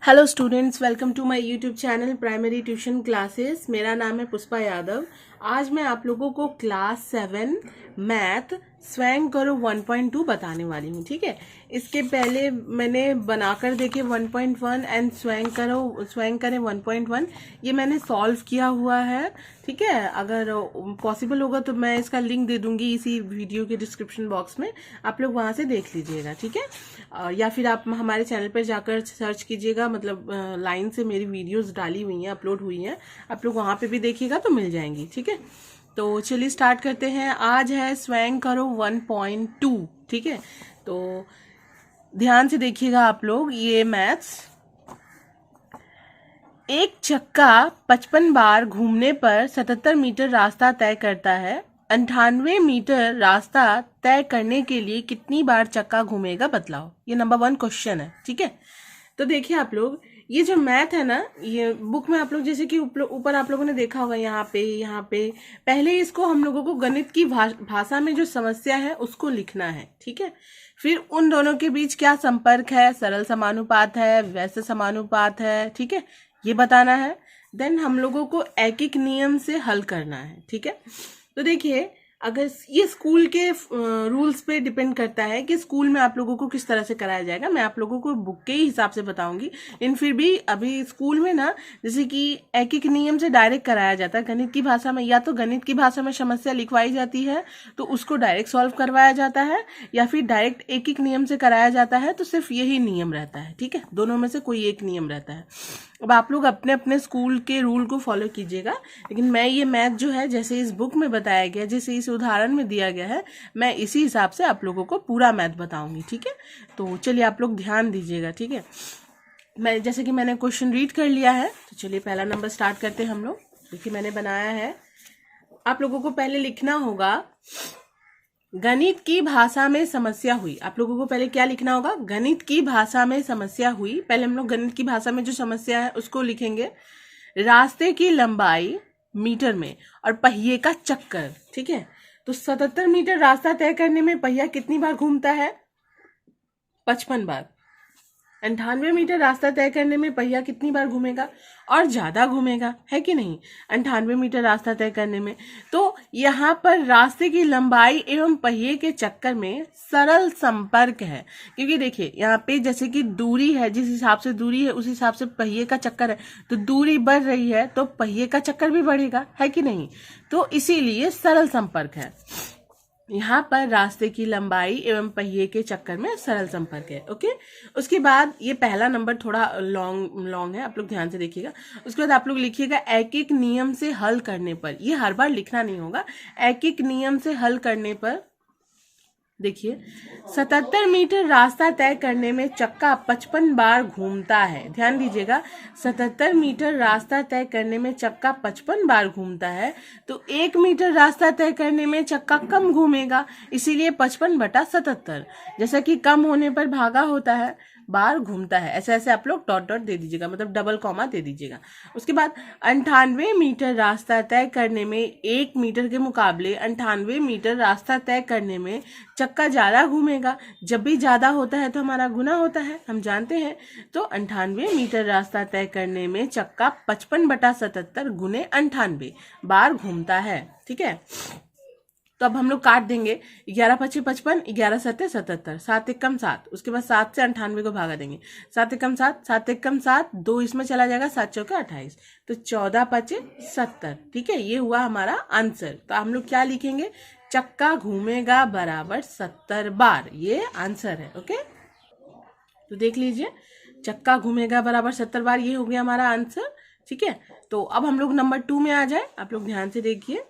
Hello students, welcome to my YouTube channel primary tuition classes. मेरा नाम है पुष्पा यादव। आज मैं आप लोगों को क्लास 7 मैथ स्वयं करो 1.2 बताने वाली हूँ। ठीक है, इसके पहले मैंने बनाकर देखे 1.1 एंड स्वयं करें 1.1 ये मैंने सॉल्व किया हुआ है। ठीक है, अगर पॉसिबल होगा तो मैं इसका लिंक दे दूंगी इसी वीडियो के डिस्क्रिप्शन बॉक्स में, आप लोग वहां से देख लीजिएगा। ठीक है, या फिर आप हमारे चैनल पर जाकर सर्च कीजिएगा, मतलब लाइन से मेरी वीडियोस डाली हुई हैं, अपलोड हुई हैं, आप लोग वहां पे भी देखिएगा तो मिल जाएंगी। ठीक है, तो चलिए स्टार्ट करते हैं। आज है स्वयं करो 1.2। ठीक है, तो ध्यान से देखिएगा आप लोग ये मैथ्स। एक चक्का 55 बार घूमने पर 77 मीटर रास्ता तय करता है। 98 मीटर रास्ता तय करने के लिए कितनी बार चक्का घूमेगा बतलाओ। ये नंबर 1 क्वेश्चन है। ठीक है, तो देखिए आप लोग, ये जो मैथ है ना, ये बुक में आप लोग जैसे कि ऊपर आप लोगों ने देखा होगा, यहाँ पे पहले इसको हम लोगों को गणित की भाषा में जो समस्या है उसको लिखना है। ठीक है, फिर उन दोनों के बीच क्या संपर्क है, सरल समानुपात है, व्यस्त समानुपात है, ठीक है, ये बताना है। देन हम लोगों को एक एक नियम से हल करना है। ठीक है, तो देखिए, अगर ये स्कूल के रूल्स पे डिपेंड करता है कि स्कूल में आप लोगों को किस तरह से कराया जाएगा। मैं आप लोगों को बुक के ही हिसाब से बताऊंगी, लेकिन फिर भी अभी स्कूल में ना, जैसे कि एक एक नियम से डायरेक्ट कराया जाता है गणित की भाषा में, या तो गणित की भाषा में समस्या लिखवाई जाती है तो उसको डायरेक्ट सॉल्व करवाया जाता है, या फिर डायरेक्ट एक एक नियम से कराया जाता है तो सिर्फ यही नियम रहता है। ठीक है, दोनों में से कोई एक नियम रहता है। अब आप लोग अपने अपने स्कूल के रूल को फॉलो कीजिएगा, लेकिन मैं ये मैथ जो है जैसे इस बुक में बताया गया, जैसे इस उदाहरण में दिया गया है, मैं इसी हिसाब से आप लोगों को पूरा मैथ बताऊंगी। ठीक है, तो चलिए आप लोग ध्यान दीजिएगा। ठीक है, मैं जैसे कि मैंने क्वेश्चन रीड कर लिया है, तो चलिए पहला नंबर स्टार्ट करते हैं हम लोग। देखिए मैंने बनाया है, आप लोगों को पहले लिखना होगा गणित की भाषा में समस्या हुई। आप लोगों को पहले क्या लिखना होगा, गणित की भाषा में समस्या हुई। पहले हम लोग गणित की भाषा में जो समस्या है उसको लिखेंगे। रास्ते की लंबाई मीटर में और पहिए का चक्कर। ठीक है, तो 77 मीटर रास्ता तय करने में पहिया कितनी बार घूमता है, 55 बार। 98 मीटर रास्ता तय करने में पहिया कितनी बार घूमेगा, और ज्यादा घूमेगा, है कि नहीं, 98 मीटर रास्ता तय करने में। तो यहाँ पर रास्ते की लंबाई एवं पहिए के चक्कर में सरल संपर्क है, क्योंकि देखिए यहाँ पे जैसे कि दूरी है, जिस हिसाब से दूरी है उस हिसाब से पहिए का चक्कर है, तो दूरी बढ़ रही है तो पहिए का चक्कर भी बढ़ेगा, है कि नहीं, तो इसीलिए सरल संपर्क है। यहाँ पर रास्ते की लंबाई एवं पहिए के चक्कर में सरल संपर्क है। ओके, उसके बाद ये पहला नंबर थोड़ा लॉन्ग है, आप लोग ध्यान से देखिएगा। उसके बाद आप लोग लिखिएगा एक एक नियम से हल करने पर। ये हर बार लिखना नहीं होगा, एक एक नियम से हल करने पर। देखिए 77 मीटर रास्ता तय करने में चक्का 55 बार घूमता है। ध्यान दीजिएगा, 77 मीटर रास्ता तय करने में चक्का 55 बार घूमता है, तो 1 मीटर रास्ता तय करने में चक्का कम घूमेगा, इसीलिए 55/77। जैसा कि कम होने पर भागा होता है, बार घूमता है, ऐसे ऐसे आप लोग डॉट डॉट दे दीजिएगा, मतलब डबल कॉमा दे दीजिएगा। उसके बाद 98 मीटर रास्ता तय करने में 1 मीटर के मुकाबले 98 मीटर रास्ता तय करने में चक्का ज्यादा घूमेगा। जब भी ज्यादा होता है तो हमारा गुना होता है, हम जानते हैं। तो 98 मीटर रास्ता तय करने में चक्का 55/77 गुने 98 बार घूमता है। ठीक है, तो अब हम लोग काट देंगे। 11×5 = 55, 11×7 = 77, 7 एकम 7। उसके बाद 7 से 98 को भागा देंगे, 7 एकम 7, 7 एकम 7, 2 इसमें चला जाएगा, 7 चौके 28, तो 14×5 = 70। ठीक है, ये हुआ हमारा आंसर। तो हम लोग क्या लिखेंगे, चक्का घूमेगा बराबर 70 बार, ये आंसर है। ओके, तो देख लीजिए, चक्का घूमेगा बराबर 70 बार, ये हो गया हमारा आंसर। ठीक है, तो अब हम लोग नंबर 2 में आ जाए। आप लोग ध्यान से देखिए,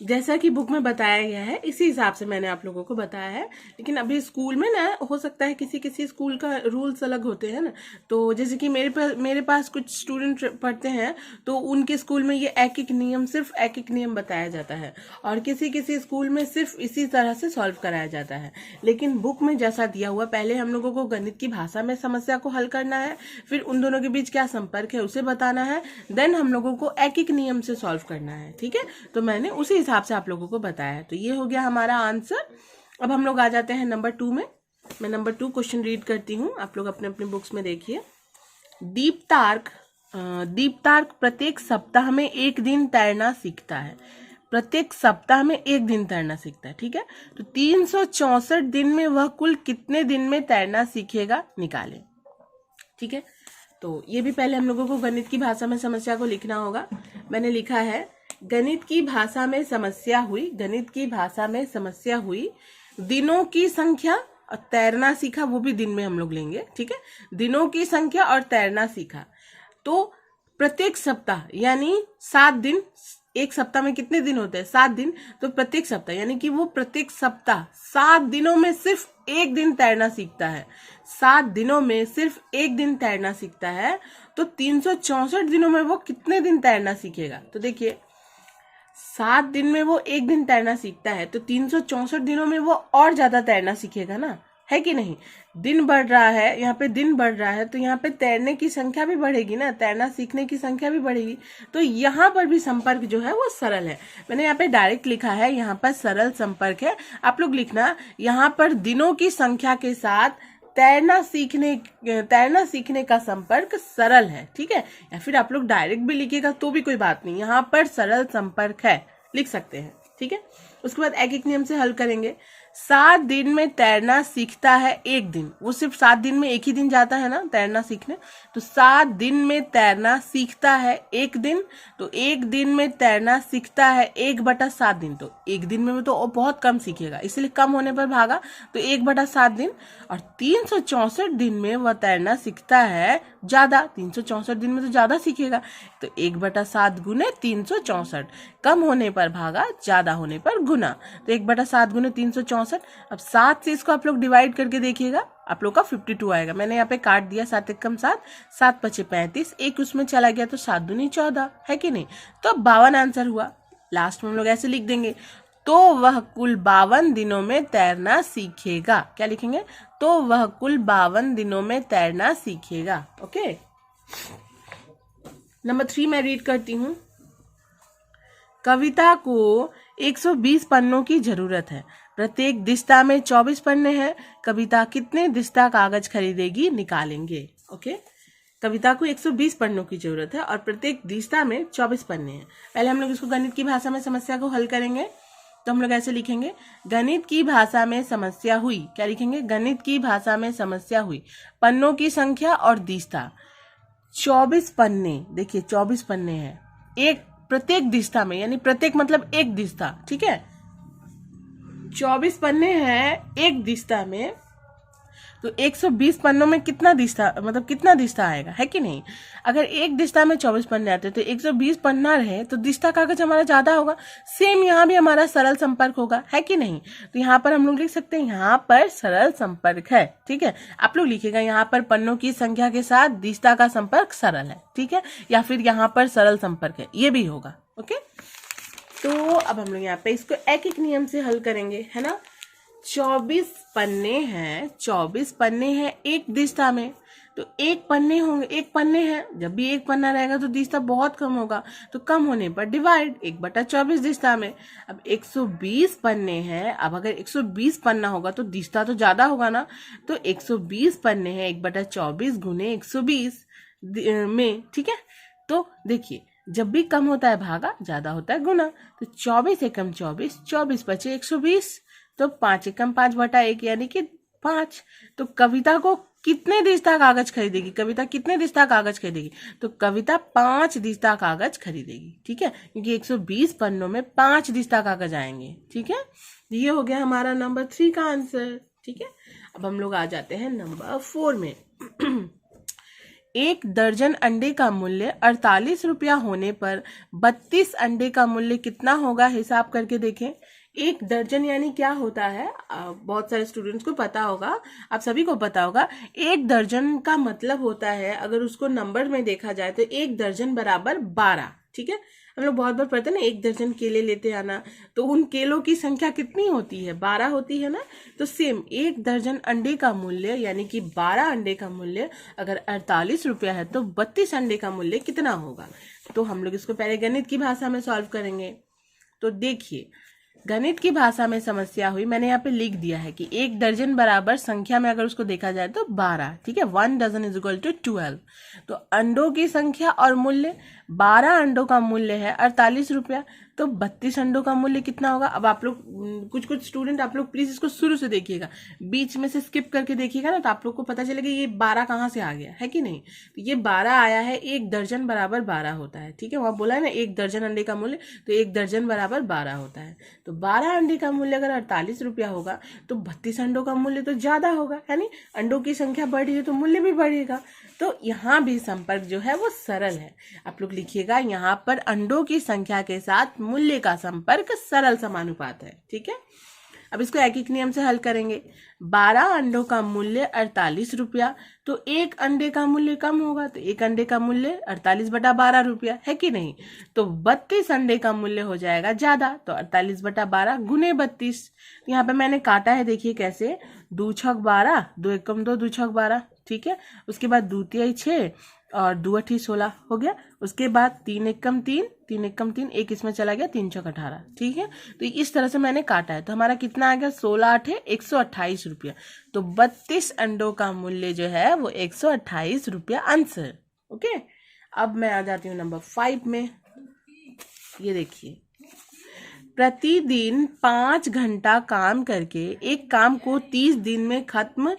जैसा कि बुक में बताया गया है इसी हिसाब से मैंने आप लोगों को बताया है, लेकिन अभी स्कूल में ना हो सकता है किसी किसी स्कूल का रूल्स अलग होते हैं ना। तो जैसे कि मेरे पास कुछ स्टूडेंट पढ़ते हैं, तो उनके स्कूल में ये एक एक नियम, सिर्फ एक एक नियम बताया जाता है, और किसी किसी स्कूल में सिर्फ इसी तरह से सॉल्व कराया जाता है। लेकिन बुक में जैसा दिया हुआ, पहले हम लोगों को गणित की भाषा में समस्या को हल करना है, फिर उन दोनों के बीच क्या संपर्क है उसे बताना है, देन हम लोगों को एक एक नियम से सॉल्व करना है। ठीक है, तो मैंने उसी हिसाब से आप लोगों को बताया है, तो ये हो गया हमारा आंसर। अब हम लोग आ जाते हैं नंबर 2 में। मैं नंबर 2 क्वेश्चन रीड करती हूँ, आप लोग अपने अपने बुक्स में देखिए। दीपतार्क प्रत्येक सप्ताह में एक दिन तैरना सीखता है। प्रत्येक सप्ताह में एक दिन तैरना सीखता है, ठीक है। तो 364 दिन में वह कुल कितने दिन में तैरना सीखेगा, निकालें। ठीक है, तो ये भी पहले हम लोगों को गणित की भाषा में समस्या को लिखना होगा। मैंने लिखा है, गणित की भाषा में समस्या हुई, गणित की भाषा में समस्या हुई, दिनों की संख्या और तैरना सीखा, वो भी दिन में हम लोग लेंगे, ठीक है। दिनों की संख्या और तैरना सीखा। तो प्रत्येक सप्ताह यानी 7 दिन, एक सप्ताह में कितने दिन होते हैं, 7 दिन। तो प्रत्येक सप्ताह यानी कि वो प्रत्येक सप्ताह 7 दिनों में सिर्फ एक दिन तैरना सीखता है। 7 दिनों में सिर्फ एक दिन तैरना सीखता है। तो 364 दिनों में वो कितने दिन तैरना सीखेगा। तो देखिए, 7 दिन में वो एक दिन तैरना सीखता है, तो 364 दिनों में वो और ज्यादा तैरना सीखेगा ना, है कि नहीं। दिन बढ़ रहा है, यहाँ पे दिन बढ़ रहा है, तो यहाँ पे तैरने की संख्या भी बढ़ेगी ना, तैरना सीखने की संख्या भी बढ़ेगी। तो यहाँ पर भी संपर्क जो है वो सरल है। मैंने यहाँ पे डायरेक्ट लिखा है, यहाँ पर सरल संपर्क है। आप लोग लिखना, यहाँ पर दिनों की संख्या के साथ तैरना सीखने का संपर्क सरल है, ठीक है। या फिर आप लोग डायरेक्ट भी लिखिएगा तो भी कोई बात नहीं, यहाँ पर सरल संपर्क है, लिख सकते हैं, ठीक है। उसके बाद एक एक नियम से हल करेंगे। 7 दिन में तैरना सीखता है एक दिन, वो सिर्फ 7 दिन में एक ही दिन जाता है ना तैरना सीखने। तो 7 दिन में तैरना सीखता है एक दिन, तो एक दिन में तैरना सीखता है 1/7 दिन। तो एक दिन में तो बहुत कम सीखेगा, इसलिए कम होने पर भागा, तो 1/7 दिन। और 364 दिन में वह तैरना सीखता है ज्यादा, 364 दिन में तो ज्यादा सीखेगा। तो 1/7 गुने 364, कम होने पर भागा, ज्यादा होने पर गुना। तो 1/7 गुने 364। अब 7 से इसको आप लोग डिवाइड करके देखिएगा, आप लोग का 52 आएगा। मैंने यहाँ पे काट दिया, 7 एकम 7, 7 पचे 35, एक उसमें चला गया, तो 7 दूनी 14, है कि नहीं। तो 52 आंसर हुआ। लास्ट में हम लोग ऐसे लिख देंगे, तो वह कुल 52 दिनों में तैरना सीखेगा। क्या लिखेंगे, तो वह कुल 52 दिनों में तैरना सीखेगा। ओके, नंबर 3 मैं रीड करती हूँ। कविता को 120 पन्नों की जरूरत है, प्रत्येक दिस्ता में 24 पन्ने हैं, कविता कितने दिस्ता कागज खरीदेगी, निकालेंगे। ओके, कविता को 120 पन्नों की जरूरत है और प्रत्येक दिस्ता में 24 पन्ने हैं। पहले हम लोग इसको गणित की भाषा में समस्या को हल करेंगे। तो हम लोग ऐसे लिखेंगे, गणित की भाषा में समस्या हुई। क्या लिखेंगे, गणित की भाषा में समस्या हुई, पन्नों की संख्या और दिस्ता 24 पन्ने। देखिए 24 पन्ने हैं एक प्रत्येक दिस्ता में, यानी प्रत्येक मतलब एक दिस्ता, ठीक है। 24 पन्ने हैं एक दिस्ता में, तो 120 पन्नों में कितना दिस्ता, मतलब कितना दिस्ता आएगा, है कि नहीं। अगर एक दिस्ता में 24 पन्ने आते तो 120 पन्ना रहे तो दिस्ता कागज हमारा ज्यादा होगा। सेम यहाँ भी हमारा सरल संपर्क होगा, है कि नहीं। तो यहाँ पर हम लोग लिख सकते हैं, यहाँ पर सरल संपर्क है, ठीक है। आप लोग लिखिएगा, यहाँ पर पन्नों की संख्या के साथ दिस्ता का संपर्क सरल है, ठीक है, या फिर यहाँ पर सरल संपर्क है, ये भी होगा। ओके, तो अब हम लोग यहाँ पे इसको एक एक नियम से हल करेंगे, है ना। 24 पन्ने हैं, 24 पन्ने हैं एक दिस्ता में, तो एक पन्ने होंगे, एक पन्ने हैं, जब भी एक पन्ना रहेगा तो दिस्ता बहुत कम होगा, तो कम होने पर डिवाइड, 1/24 दिस्ता में। अब 120 पन्ने हैं, अब अगर 120 पन्ना होगा तो दिस्ता तो ज्यादा होगा ना, तो 120 पन्ने हैं 1/24 गुने 120 में, ठीक है। तो देखिए, जब भी कम होता है भागा, ज्यादा होता है गुना। तो 24 एकम 24, 24 बचे 120, तो 5 एकम 5/1 यानी कि 5। तो कविता को कितने दिस्ता कागज खरीदेगी, कविता कितने दिस्ता कागज खरीदेगी, तो कविता 5 दिस्ता कागज खरीदेगी, ठीक है, क्योंकि 120 पन्नों में 5 दिस्ता कागज आएंगे, ठीक है। ये हो गया हमारा नंबर 3 का आंसर, ठीक है। अब हम लोग आ जाते हैं नंबर 4 में। 1 दर्जन अंडे का मूल्य 48 रुपया होने पर 32 अंडे का मूल्य कितना होगा, हिसाब करके देखें। 1 दर्जन यानी क्या होता है, बहुत सारे स्टूडेंट्स को पता होगा, आप सभी को पता होगा। 1 दर्जन का मतलब होता है, अगर उसको नंबर में देखा जाए तो 1 दर्जन बराबर 12, ठीक है। हम लोग बहुत बार पढ़ते हैं ना, 1 दर्जन केले लेते आना, तो उन केलों की संख्या कितनी होती है, 12 होती है ना। तो सेम 1 दर्जन अंडे का मूल्य यानी कि 12 अंडे का मूल्य अगर 48 रुपया है तो 32 अंडे का मूल्य कितना होगा। तो हम लोग इसको पहले गणित की भाषा में सॉल्व करेंगे। तो देखिए, गणित की भाषा में समस्या हुई, मैंने यहाँ पे लिख दिया है कि 1 दर्जन बराबर संख्या में अगर उसको देखा जाए तो 12, ठीक है। 1 डजन इज इक्वल टू 12। तो अंडों की संख्या और मूल्य, 12 अंडों का मूल्य है 48 रुपया, तो 32 अंडों का मूल्य कितना होगा। अब आप लोग कुछ स्टूडेंट आप लोग प्लीज इसको शुरू से देखिएगा, बीच में से स्किप करके देखिएगा ना, तो आप लोग को पता चलेगा ये 12 कहाँ से आ गया है कि नहीं। तो ये 12 आया है, 1 दर्जन बराबर 12 होता है, ठीक है। वहां बोला है ना 1 दर्जन अंडे का मूल्य, तो 1 दर्जन बराबर 12 होता है। तो 12 अंडे का मूल्य अगर 48 रुपया होगा तो 32 अंडों का मूल्य तो ज्यादा होगा, यानी अंडों की संख्या बढ़ी है तो मूल्य भी बढ़ेगा। तो यहाँ भी संपर्क जो है वो सरल है। आप लोग लिखिएगा यहाँ पर अंडों की संख्या के साथ मूल्य का संपर्क सरल समानुपात है, ठीक है। अब इसको एक एक नियम से हल करेंगे। 12 अंडों का मूल्य 48 रुपया, तो एक अंडे का मूल्य कम होगा, तो एक अंडे का मूल्य 48/12 रुपया है कि नहीं। तो 32 अंडे का मूल्य हो जाएगा ज्यादा, तो 48/12 गुने 32। यहाँ पे मैंने काटा है, देखिए कैसे, 2 छक 12, 2 एकम 2, 2 छक 12, ठीक है। उसके बाद 2 तिहाई 6 और 2 अठी 16 हो गया। उसके बाद 3 एकम 3, 3 एकम 3, एक इसमें चला गया, 3 छक 18, ठीक है। तो इस तरह से मैंने काटा है, तो हमारा कितना आ गया, 16 8 128 रुपया। तो 32 अंडों का मूल्य जो है वो 128 रुपया आंसर। ओके, अब मैं आ जाती हूँ नंबर 5 में। ये देखिए, प्रतिदिन 5 घंटा काम करके एक काम को 30 दिन में खत्म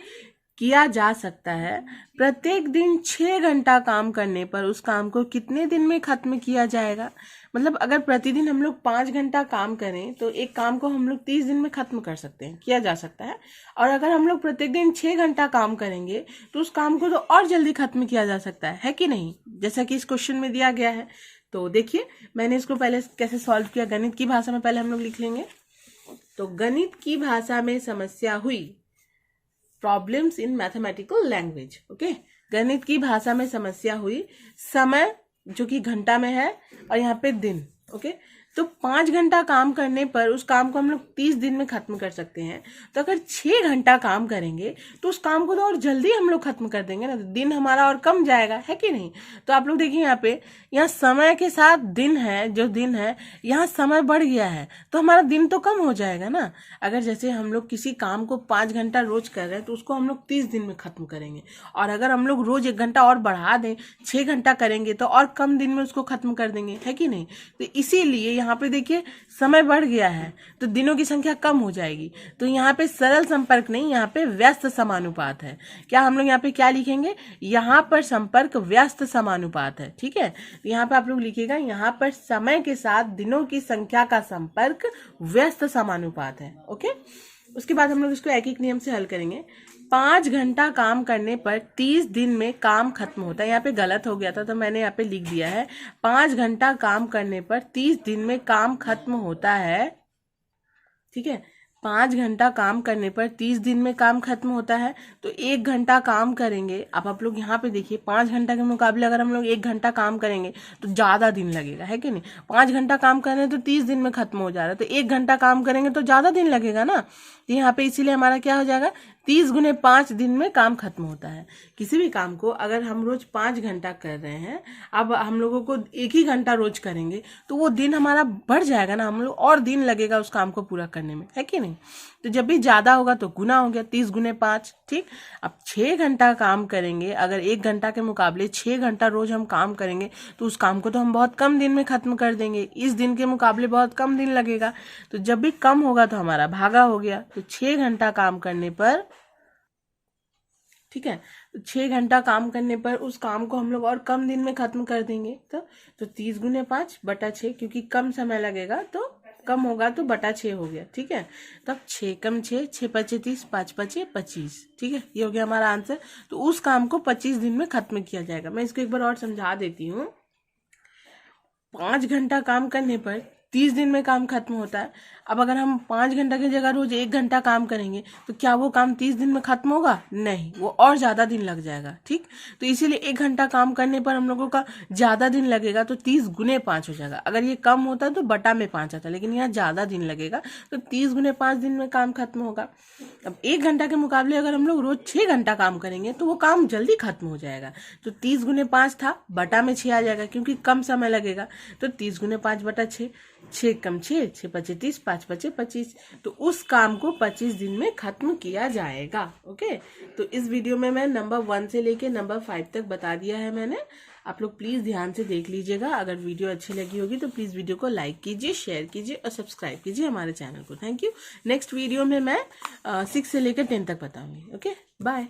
किया जा सकता है। प्रत्येक दिन 6 घंटा काम करने पर उस काम को कितने दिन में खत्म किया जाएगा। मतलब अगर प्रतिदिन हम लोग 5 घंटा काम करें तो एक काम को हम लोग 30 दिन में खत्म कर सकते हैं, किया जा सकता है। और अगर हम लोग प्रत्येक दिन 6 घंटा काम करेंगे तो उस काम को तो और जल्दी खत्म किया जा सकता है कि नहीं, जैसा कि इस क्वेश्चन में दिया गया है। तो देखिए मैंने इसको पहले कैसे सॉल्व किया, गणित की भाषा में पहले हम लोग लिख लेंगे। तो गणित की भाषा में समस्या हुई, problems in mathematical language. Okay, गणित की भाषा में समस्या हुई, समय जो कि घंटा में है और यहाँ पे दिन। ओके, तो 5 घंटा काम करने पर उस काम को हम लोग 30 दिन में खत्म कर सकते हैं। तो अगर 6 घंटा काम करेंगे तो उस काम को तो और जल्दी हम लोग खत्म कर देंगे ना, तो दिन हमारा और कम जाएगा, है कि नहीं। तो आप लोग देखिए यहाँ पे, यहाँ समय के साथ दिन है, जो दिन है यहाँ समय बढ़ गया है, तो हमारा दिन तो कम हो जाएगा ना। अगर जैसे हम लोग किसी काम को 5 घंटा रोज कर रहे हैं तो उसको हम लोग 30 दिन में खत्म करेंगे, और अगर हम लोग रोज 1 घंटा और बढ़ा दें, 6 घंटा करेंगे तो और कम दिन में उसको खत्म कर देंगे, है कि नहीं। तो इसीलिए यहाँ पे देखिए समय बढ़ गया है तो दिनों की संख्या कम हो जाएगी। तो यहाँ पे सरल संपर्क नहीं, यहाँ पे व्यस्त समानुपात है। क्या हम लोग यहाँ पे क्या लिखेंगे, यहाँ पर संपर्क व्यस्त समानुपात है, ठीक है। यहाँ पे आप लोग लिखिएगा, यहाँ पर समय के साथ दिनों की संख्या का संपर्क व्यस्त समानुपात है। ओके, उसके बाद हम लोग इसको एक एक नियम से हल करेंगे। 5 घंटा काम करने पर 30 दिन में काम खत्म होता है। यहाँ पे गलत हो गया था तो मैंने यहाँ पे लिख दिया है 5 घंटा काम करने पर 30 दिन में काम खत्म होता है, ठीक है। 5 घंटा काम करने पर 30 दिन में काम खत्म होता है। तो 1 घंटा काम करेंगे, अब आप लोग यहाँ पे देखिए 5 घंटा के मुकाबले अगर हम लोग 1 घंटा काम करेंगे तो ज्यादा दिन लगेगा, है कि नहीं। 5 घंटा काम कर रहे हैं तो 30 दिन में खत्म हो जा रहा है, तो 1 घंटा काम करेंगे तो ज्यादा दिन लगेगा ना। तो यहाँ पे इसीलिए हमारा क्या हो जाएगा, 30 गुने 5 दिन में काम खत्म होता है। किसी भी काम को अगर हम रोज 5 घंटा कर रहे हैं, अब हम लोगों को 1 ही घंटा रोज करेंगे तो वो दिन हमारा बढ़ जाएगा ना, हम लोग और दिन लगेगा उस काम को पूरा करने में, है कि नहीं। तो जब भी ज्यादा होगा तो गुना हो गया, 30 गुने 5, ठीक। अब 6 घंटा काम करेंगे, अगर 1 घंटा के मुकाबले 6 घंटा रोज हम काम करेंगे तो उस काम को तो हम बहुत कम दिन में खत्म कर देंगे, इस दिन के मुकाबले बहुत कम दिन लगेगा। तो जब भी कम होगा तो हमारा भागा हो गया, तो 6 घंटा काम करने पर, ठीक है, तो 6 घंटा काम करने पर उस काम को हम लोग और कम दिन में खत्म कर देंगे। तो 30 गुने 5 बटा 6, क्योंकि कम समय लगेगा तो कम होगा तो बटा 6 हो गया, ठीक है। तब 6 कम 6, 6 पचे 30, 5 पचे 25, ठीक है, ये हो गया हमारा आंसर। तो उस काम को 25 दिन में खत्म किया जाएगा। मैं इसको एक बार और समझा देती हूँ। 5 घंटा काम करने पर 30 दिन में काम खत्म होता है। अब अगर हम 5 घंटा की जगह रोज 1 घंटा काम करेंगे तो क्या वो काम 30 दिन में खत्म होगा, नहीं, वो और ज्यादा दिन लग जाएगा, ठीक। तो इसीलिए 1 घंटा काम करने पर हम लोगों का ज्यादा दिन लगेगा, तो 30 गुने 5 हो जाएगा। अगर ये कम होता तो बटा में 5 आता, लेकिन यहाँ ज्यादा दिन लगेगा तो 30 गुने 5 दिन में काम खत्म होगा। अब 1 घंटा के मुकाबले अगर हम लोग रोज 6 घंटा काम करेंगे तो वो काम जल्दी खत्म हो जाएगा। तो 30 गुने 5 था, बटा में 6 आ जाएगा क्योंकि कम समय लगेगा, तो 30 गुने 5 बटा 6। 6 कम 6, 6 पचे 30, 5 पचे 25। तो उस काम को 25 दिन में खत्म किया जाएगा। ओके, तो इस वीडियो में मैं नंबर 1 से लेके नंबर 5 तक बता दिया है मैंने। आप लोग प्लीज ध्यान से देख लीजिएगा। अगर वीडियो अच्छी लगी होगी तो प्लीज वीडियो को लाइक कीजिए, शेयर कीजिए और सब्सक्राइब कीजिए हमारे चैनल को। Thank you. नेक्स्ट वीडियो में मैं 6 से लेकर 10 तक बताऊंगी। Okay, bye.